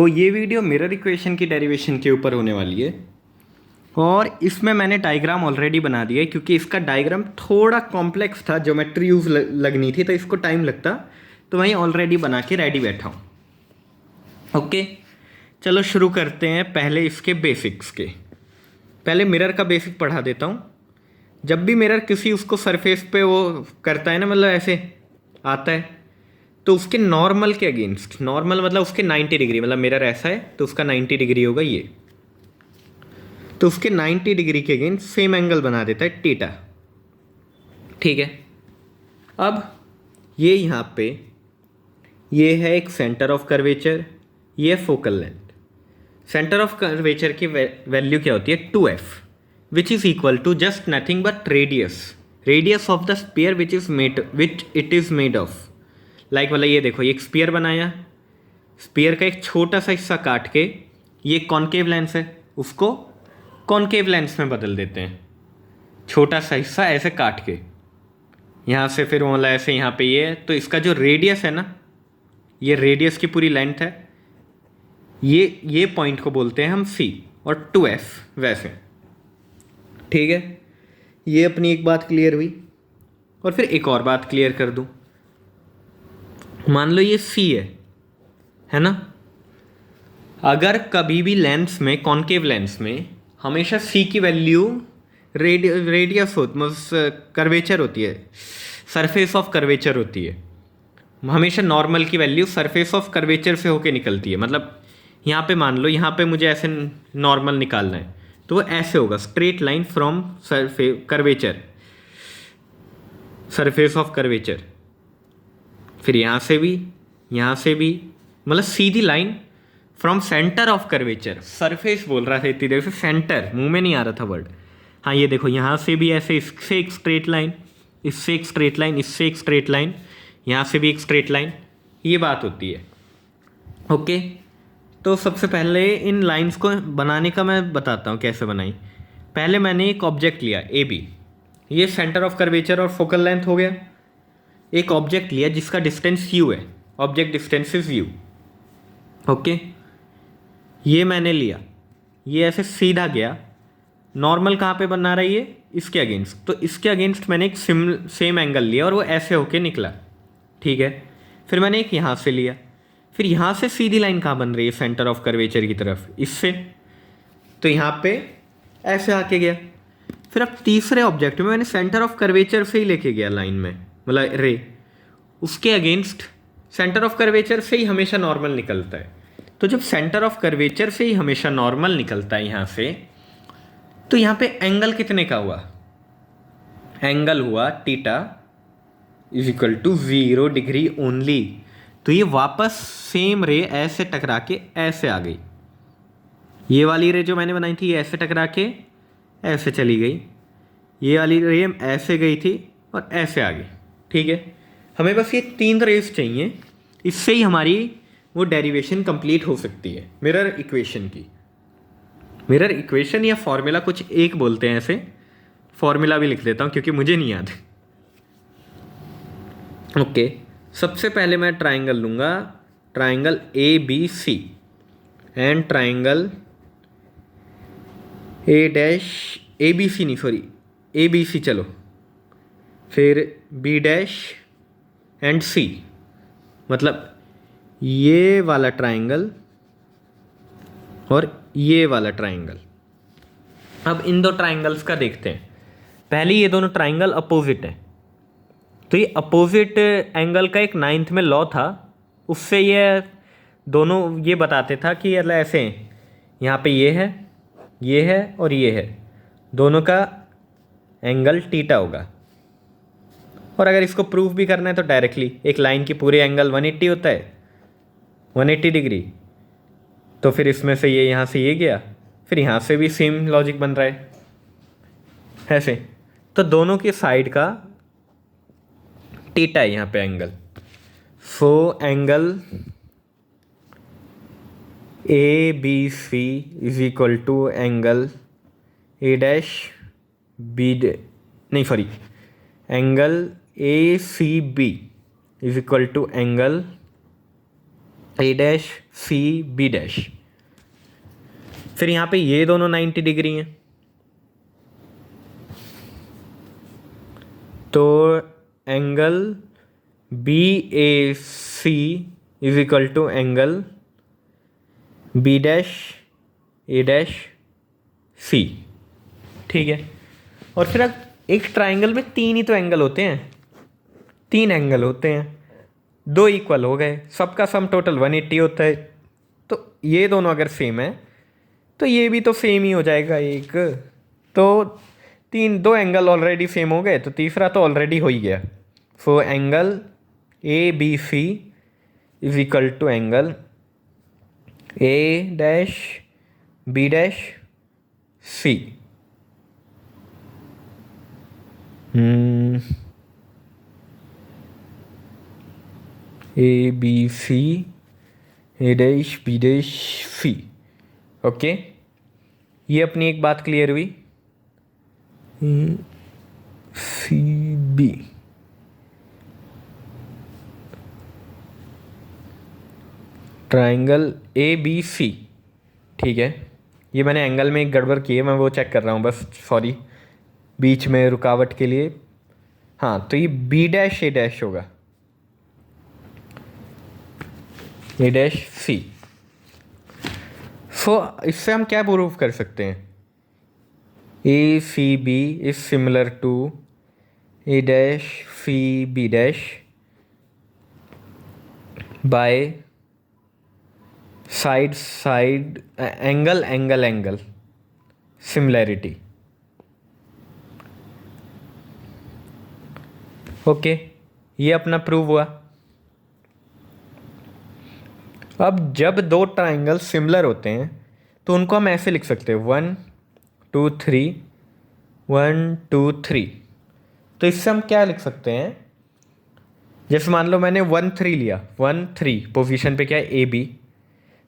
ये video mirror equation की derivation के ऊपर होने वाली है और इसमें मैंने डायग्राम ऑलरेडी बना दिया है क्योंकि इसका डायग्राम थोड़ा कॉम्प्लेक्स था, ज्योमेट्री यूज लगनी थी तो इसको टाइम लगता, तो वहीं ऑलरेडी बना के रेडी बैठा हूँ। ओके, चलो शुरू करते हैं। पहले इसके बेसिक्स के, पहले मिरर का बेसिक पढ़ा देता हूँ। जब भी मिरर किसी उसको सरफेस पे वो करता है ना, मतलब ऐसे आता है, तो उसके नॉर्मल के अगेंस्ट, नॉर्मल मतलब उसके 90 डिग्री, मतलब मिरर ऐसा है तो उसका 90 डिग्री होगा ये, तो उसके 90 डिग्री के अगेंस्ट सेम एंगल बना देता है थीटा। ठीक है, अब ये यहाँ पे ये है एक सेंटर ऑफ कर्वेचर, ये focal length. Centre of curvature की वैल्यू क्या होती है? 2f, which is equal to just nothing but radius of the sphere which it is made of. Like मतलब ये देखो, ये एक स्फीयर बनाया, स्फीयर का एक छोटा सा हिस्सा काट के, ये कॉनकेव लेंस है, उसको कॉनकेव लेंस में बदल देते हैं। छोटा सा हिस्सा ऐसे काट के, यहाँ से फिर मतलब ऐसे यहाँ पे ये है, तो इसका जो रेडियस है ना, ये रेडियस की पूरी लेंथ है, ये पॉइंट को बोलते हैं हम C, और 2f वैसे। ठीक है, ये अपनी एक बात क्लियर हुई। और फिर एक और बात क्लियर कर दूं, मान लो ये C है ना, अगर कभी भी लेंस में, कॉनकेव लेंस में हमेशा C की वैल्यू रेडियस हो, मतलब कर्वेचर होती है, सरफेस ऑफ कर्वेचर होती है, हमेशा नॉर्मल की वैल्यू सरफेस ऑफ कर्वेचर से होके निकलती है। मतलब यहाँ पे मान लो, यहाँ पे मुझे ऐसे नॉर्मल निकालना है तो वो ऐसे होगा, straight line from curvature, surface of curvature, फिर यहाँ से भी, मतलब सीधी line from centre of curvature. Surface बोल रहा था इतनी देर से, सेंटर मुंह में नहीं आ रहा था वर्ड। हाँ, ये देखो, यहाँ से भी ऐसे, इससे एक स्ट्रेट लाइन, इससे एक स्ट्रेट लाइन, इससे एक स्ट्रेट लाइन, यहाँ से भी एक स्ट्रेट लाइन, ये बात होती है। ओके, तो सबसे पहले इन लाइंस को बनाने का मैं बताता हूँ कैसे बनाई। पहले मैंने एक ऑब्जेक्ट लिया AB, ये सेंटर ऑफ कर्वेचर और फोकल लेंथ हो गया। एक ऑब्जेक्ट लिया जिसका डिस्टेंस U है, object distance is U। Okay, ये मैंने लिया, ये ऐसे सीधा गया, नॉर्मल कहाँ पे बना रहा है ये? इसके अगेंस्ट, तो इसके अगेंस्ट मैंने एक सेम एंगल लिया और वो ऐसे होके निकला। ठीक है, फिर मैंने एक यहाँ से लिया, फिर यहाँ से सीधी लाइन कहाँ बन रही है? सेंटर ऑफ कर्वेचर की तरफ, इससे, तो यहाँ पे ऐसे आके गया। फिर अब तीसरे ऑब्जेक्ट में मैंने सेंटर ऑफ कर्वेचर से ही लेके गया लाइन में, मतलब रे, उसके अगेंस्ट सेंटर ऑफ कर्वेचर से ही हमेशा नॉर्मल निकलता है। तो जब सेंटर ऑफ कर्वेचर से ही हमेशा नॉर्मल निकलता है यहाँ से, तो यहाँ पे एंगल कितने का हुआ? एंगल हुआ theta is equal to 0 degree only. तो ये वापस सेम रे ऐसे टकरा के ऐसे आ गई, ये वाली रे जो मैंने बनाई थी ये ऐसे टकरा के ऐसे चली गई, ये वाली रे ऐसे गई थी और ऐसे आ गई। ठीक है, हमें बस ये 3 रेस चाहिए, इससे ही हमारी वो डेरिवेशन कंप्लीट हो सकती है मिरर इक्वेशन की। मिरर इक्वेशन या फॉर्मूला कुछ एक बोलते हैं ऐसे, फॉर्मूला भी लिख देता हूँ क्योंकि मुझे नहीं याद। ओके, सबसे पहले मैं ट्राइंगल लूँगा, triangle ABC and triangle ABC नहीं, सॉरी ABC, चलो फिर B डैश एंड C, मतलब ये वाला ट्राइंगल और ये वाला ट्राइंगल। अब इन दो ट्राइंगल्स का देखते हैं। पहले ये दोनों ट्राइंगल अपोजिट हैं, तो ये अपोजिट एंगल का एक 9th में लॉ था, उससे ये दोनों ये बताते था कि मतलब ऐसे यहाँ पे ये है और ये है, दोनों का एंगल थीटा होगा। और अगर इसको प्रूफ भी करना है तो डायरेक्टली एक लाइन की पूरे एंगल 180 होता है, 180 डिग्री, तो फिर इसमें से ये यहाँ से ये गया, फिर यहाँ से भी सेम लॉजिक बन रहा है ऐसे, तो दोनों की साइड का थीटा है यहाँ पे angle. So angle ABC is equal to angle A dash B, नहीं sorry, angle ACB is equal to angle A dash C B dash. फिर यहाँ पे ये दोनों 90 डिग्री हैं, तो angle B A C is equal to angle B dash A dash C. ठीक है। और फिर अब एक ट्राइंगल में 3 ही तो एंगल होते हैं, 3 एंगल होते हैं, 2 इक्वल हो गए, सबका सम टोटल 180 होता है। तो ये दोनों अगर सेम है तो ये भी तो सेम ही हो जाएगा एक। तो 2 एंगल ऑलरेडी सेम हो गए, तो तीसरा तो ऑलरेडी हो ही गया। So angle A B C is equal to angle A dash B dash C. A B C A dash B dash C. Okay, ये अपनी एक बात क्लियर हुई। C B, triangle A B C. ठीक है, ये मैंने एंगल में एक गड़बड़ की है, मैं वो चेक कर रहा हूँ बस, सॉरी बीच में रुकावट के लिए। हाँ, तो ये बी डैश ए डैश होगा, ए डैश सी। सो इससे हम क्या प्रूव कर सकते हैं? A C B is similar to A dash C B dash by side side angle angle angle similarity. Okay, ये अपना प्रूव हुआ। अब जब 2 ट्राइंगल सिमिलर होते हैं तो उनको हम ऐसे लिख सकते हैं 1 2 3 1 2 3। तो इससे हम क्या लिख सकते हैं? जैसे मान लो मैंने 1 3 लिया, 1 3 पोजीशन पे क्या है ए बी,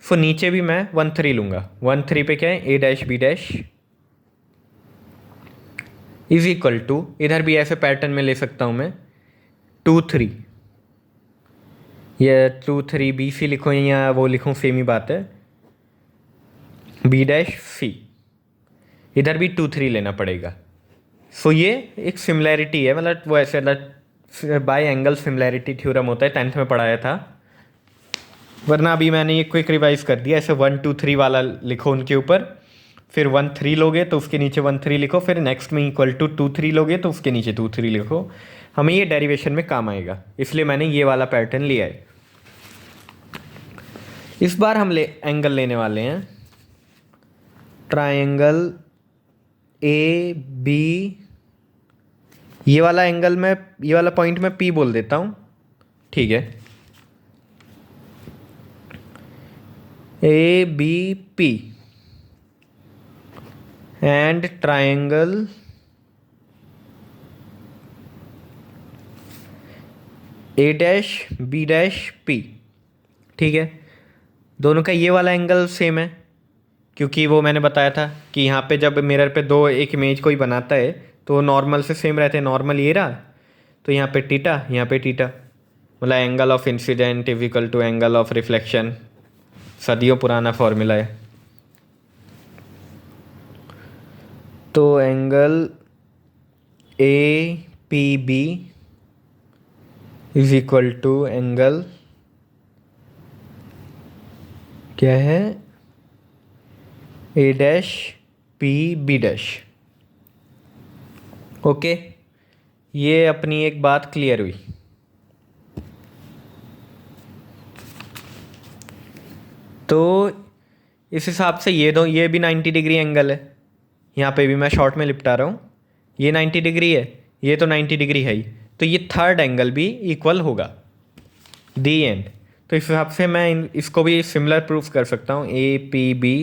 सो नीचे भी मैं 1 3 लूँगा। 1 3 पे क्या है A dash B dash is equal to, इधर भी ऐसे पैटर्न में ले सकता हूँ मैं 2 3, या 2 3 बी सी लिखो या वो लिखूँ, सेम ही बात है, बी डैश सी। इधर भी 2 3 लेना पड़ेगा। सो ये एक सिमिलैरिटी है, मतलब वो ऐसे बाय एंगल सिमिलैरिटी थ्योरम होता है, 10th में पढ़ाया था, वरना अभी मैंने ये क्विक रिवाइज कर दिया। ऐसे 1 2 3 वाला लिखो उनके ऊपर, फिर 1 3 लोगे तो उसके नीचे 1 3 लिखो, फिर नेक्स्ट में इक्वल टू 2 3 लोगे तो उसके नीचे 2 3 लिखो। हमें ये डेरिवेशन में काम आएगा, इसलिए मैंने ये वाला पैटर्न लिया है। इस बार हम एंगल लेने वाले हैं ट्राइंगल ए बी, ये वाला एंगल में, ये वाला पॉइंट में P बोल देता हूँ। ठीक है, A B P and triangle A dash B dash P. ठीक है, दोनों का ये वाला एंगल सेम है, क्योंकि वो मैंने बताया था कि यहाँ पे जब मिरर पे दो एक इमेज कोई बनाता है तो नॉर्मल से सेम रहते हैं। नॉर्मल ये रहा, तो यहाँ पे टीटा, यहाँ पे टीटा, मतलब angle of incidence is equal to angle of reflection, सदियों पुराना फॉर्मूला है। तो angle A P B is equal to angle क्या है, A dash P B dash. Okay, ये अपनी एक बात क्लियर हुई। तो इस हिसाब से ये भी 90 डिग्री एंगल है, यहाँ पे भी मैं शॉर्ट में लिपटा रहा हूँ, ये 90 डिग्री है, ये तो 90 डिग्री है ही, तो ये थर्ड एंगल भी इक्वल होगा दी एंड। तो इस हिसाब से मैं इसको भी सिमिलर प्रूफ कर सकता हूँ। A P B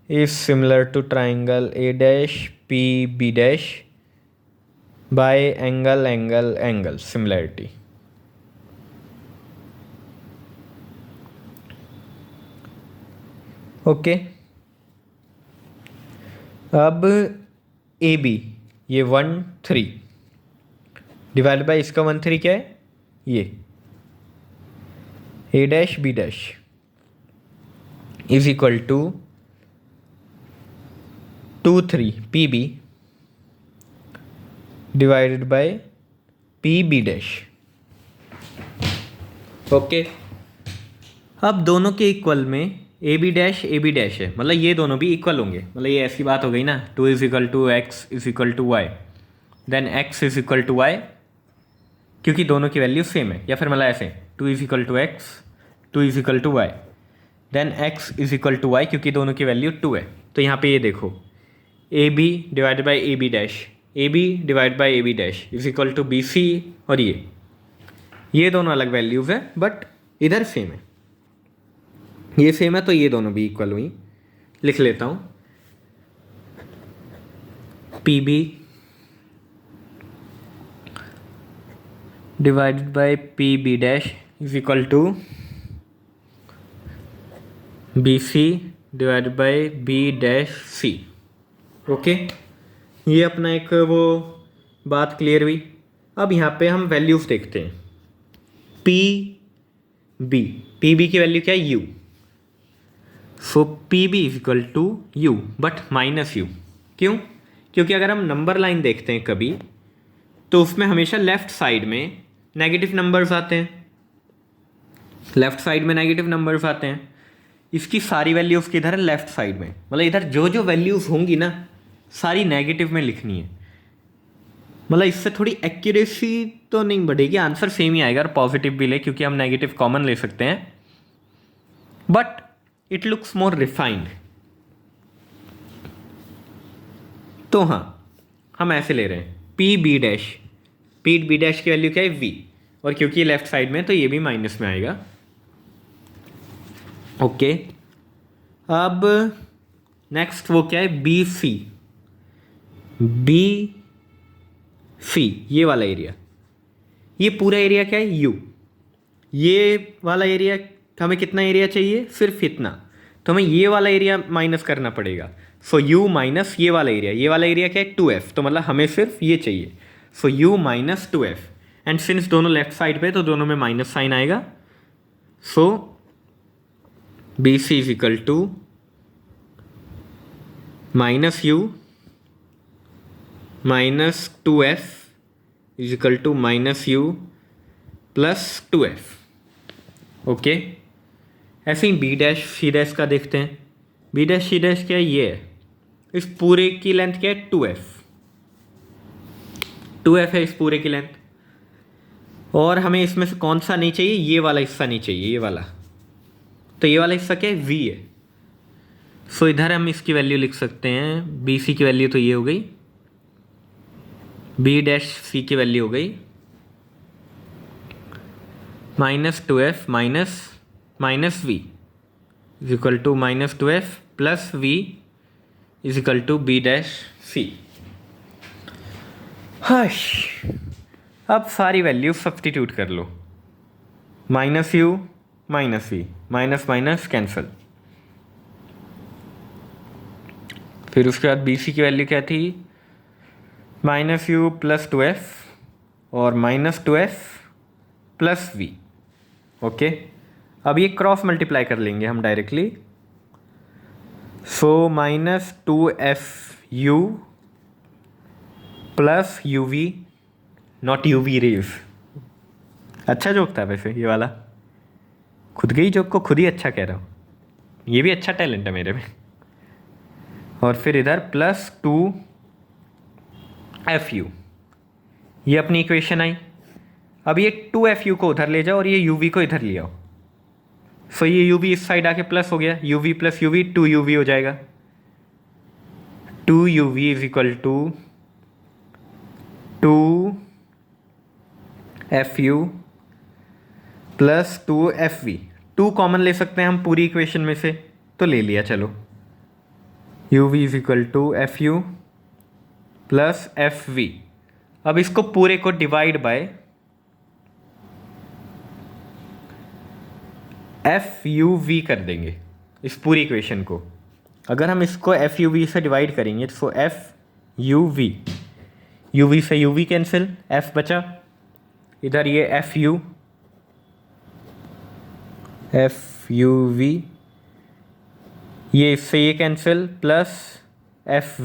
is similar to triangle A dash P B dash by angle angle angle similarity. Okay, अब ए बी, ये 1 3 डिवाइड बाय इसका 1 3 क्या है, ये A dash B dash is equal to 2 3 P B divided by P B dash. Okay, अब दोनों के equal में ए बी डैश है, मतलब ये दोनों भी इक्वल होंगे, मतलब ये ऐसी बात हो गई ना, 2 is equal to X is equal to Y, then X is equal to Y क्योंकि दोनों की वैल्यू सेम है, या फिर मतलब ऐसे 2 is equal to X 2 is equal to Y, then X is equal to Y क्योंकि दोनों की वैल्यू 2 है। तो यहाँ पे ये देखो A B divide by A B dash, A B divide by A B dash is equal to B C, और ये दोनों अलग वैल्यूज़ है बट इधर सेम है, ये सेम है तो ये दोनों भी इक्वल हुई। लिख लेता हूँ P B divided by P B dash is equal to B C divided by B dash C. Okay, ये अपना एक वो बात क्लियर हुई। अब यहाँ पे हम वैल्यूज देखते हैं। पी बी की वैल्यू क्या है, u, so P B is equal to u but minus u. क्यों? क्योंकि अगर हम नंबर लाइन देखते हैं कभी तो उसमें हमेशा लेफ्ट साइड में नेगेटिव नंबर्स आते हैं, लेफ्ट साइड में नेगेटिव नंबर्स आते हैं। इसकी सारी वैल्यूज किधर है, लेफ्ट साइड में, मतलब इधर जो जो वैल्यूज होंगी ना सारी नेगेटिव में लिखनी है। मतलब इससे थोड़ी एक्यूरेसी तो नहीं बढ़ेगी, आंसर सेम ही आएगा, पॉजिटिव भी ले क्योंकि हम नेगेटिव कॉमन ले सकते हैं, but it looks more refined. तो हाँ, हम ऐसे ले रहे हैं पी बी डैश की वैल्यू क्या है, वी, और क्योंकि ये लेफ्ट साइड में तो ये भी माइनस में आएगा। ओके, अब नेक्स्ट वो क्या है, बी सी, ये वाला एरिया, ये पूरा एरिया क्या है, यू। ये वाला एरिया हमें कितना एरिया चाहिए, सिर्फ इतना, तो हमें ये वाला एरिया माइनस करना पड़ेगा। सो यू माइनस ये वाला एरिया क्या है, 2f, तो मतलब हमें सिर्फ ये चाहिए। So u minus 2f, and since दोनों लेफ्ट साइड पे तो दोनों में माइनस साइन आएगा। So B C is equal to minus u minus 2f is equal to minus u plus 2f। Okay, ऐसे ही बी डैश सी डैश का देखते हैं। बी डैश सी डैश क्या है, ये है, इस पूरे की लेंथ क्या है, 2f है इस पूरे की लेंथ, और हमें इसमें से कौन सा नहीं चाहिए, ये वाला हिस्सा नहीं चाहिए, ये वाला, तो ये वाला हिस्सा क्या है, v है। सो इधर हम इसकी वैल्यू लिख सकते हैं, बी सी की वैल्यू तो ये हो गई, बी डैश सी की वैल्यू हो गई minus 2f minus v is equal to minus 2f plus v is equal to B dash C. हश, अब सारी वैल्यू सब्सटीट्यूट कर लो, minus u minus v, minus minus cancel. फिर उसके बाद बी सी की वैल्यू क्या थी, माइनस यू प्लस 2f और minus 2f plus we. Okay, अब ये क्रॉस मल्टीप्लाई कर लेंगे हम directly. So minus 2f u plus u v, not u v rays. अच्छा जोक था वैसे ये वाला, खुद के ही जोक को खुद ही अच्छा कह रहा हूँ, ये भी अच्छा टैलेंट है मेरे में। और फिर इधर प्लस 2f u, ये अपनी इक्वेशन आई। अब ये 2f u को उधर ले जाओ और ये uv को इधर ले आओ। सो ये uv इस साइड आके प्लस हो गया, uv प्लस uv 2uv हो जाएगा। 2uv is equal to 2fu plus 2fv। 2 common ले सकते हैं हम पूरी इक्वेशन में से, तो ले लिया, चलो। uv is equal to fu plus fv। अब इसको पूरे को डिवाइड बाय fuv कर देंगे, इस पूरी इक्वेशन को। अगर हम इसको fuv से डिवाइड करेंगे तो fuv, uv से uv कैंसिल, f बचा, इधर ये fu एफ यू वी, ये इससे ये cancel, plus f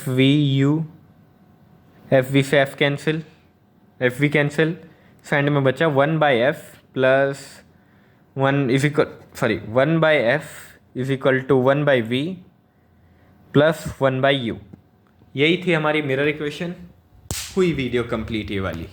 v u, f v से f cancel, f v cancel, end में बचा 1/f plus 1/f is equal to 1/v plus 1/u। यही थी हमारी मिरर इक्वेशन। हुई वीडियो कंप्लीट ये वाली।